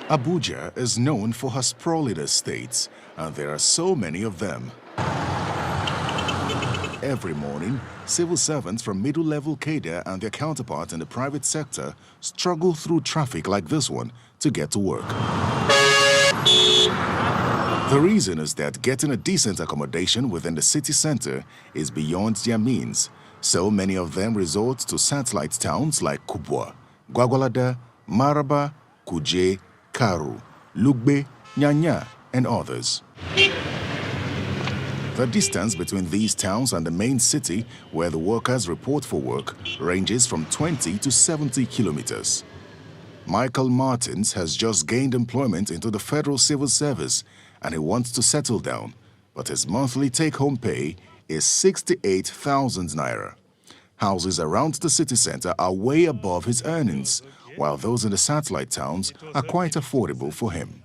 Abuja is known for her sprawling estates, and there are so many of them. Every morning, civil servants from middle-level cadre and their counterparts in the private sector struggle through traffic like this one to get to work. The reason is that getting a decent accommodation within the city center is beyond their means. So many of them resort to satellite towns like Kubwa, Gwagwalada, Maraba, Kuje, Karu, Lugbe, Nyanya, and others. The distance between these towns and the main city where the workers report for work ranges from 20 to 70 kilometers. Michael Martins has just gained employment into the Federal Civil Service and he wants to settle down, but his monthly take-home pay is 68,000 naira. Houses around the city center are way above his earnings, while those in the satellite towns are quite affordable for him.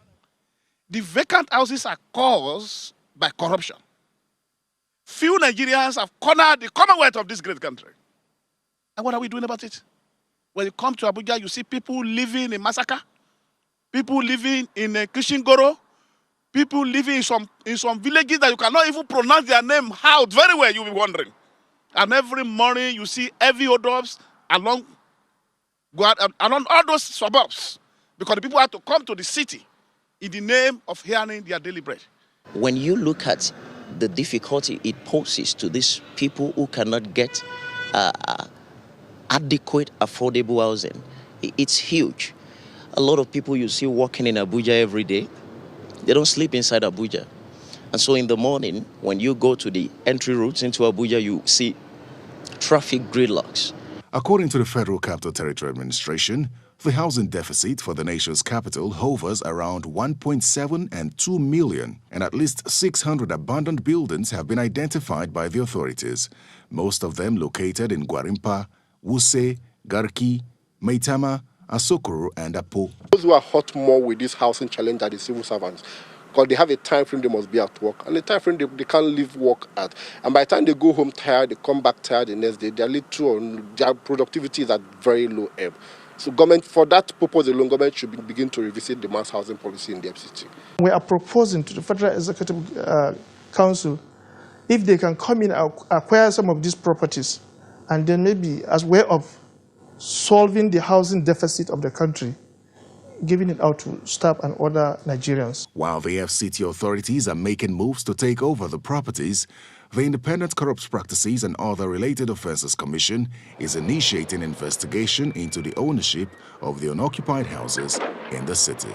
The vacant houses are caused by corruption. Few Nigerians have cornered the commonwealth of this great country. And what are we doing about it? When you come to Abuja, you see people living in Masaka, people living in Kishingoro, people living in some villages that you cannot even pronounce their name out very well, you'll be wondering. And every morning you see heavy odors along all those suburbs because the people have to come to the city in the name of earning their daily bread. When you look at the difficulty it poses to these people who cannot get adequate, affordable housing, it's huge. A lot of people you see walking in Abuja every day, they don't sleep inside Abuja. And so in the morning, when you go to the entry routes into Abuja, you see traffic gridlocks. According to the Federal Capital Territory Administration, the housing deficit for the nation's capital hovers around 1.7 and 2 million, and at least 600 abandoned buildings have been identified by the authorities, most of them located in Gwarimpa, Wuse, Garki, Maitama, Asokoro, and Apo. Those who are hot more with this housing challenge are the civil servants, because they have a time frame they must be at work, and the time frame they can't leave work at. And by the time they go home tired, they come back tired the next day, their productivity is at very low ebb. So government, for that purpose alone, government should begin to revisit the mass housing policy in the FCT. We are proposing to the Federal Executive Council if they can come in and acquire some of these properties, and then maybe as way of solving the housing deficit of the country, giving it out to staff and other Nigerians. While the FCT authorities are making moves to take over the properties, the Independent Corrupt Practices and Other Related Offences Commission is initiating investigation into the ownership of the unoccupied houses in the city.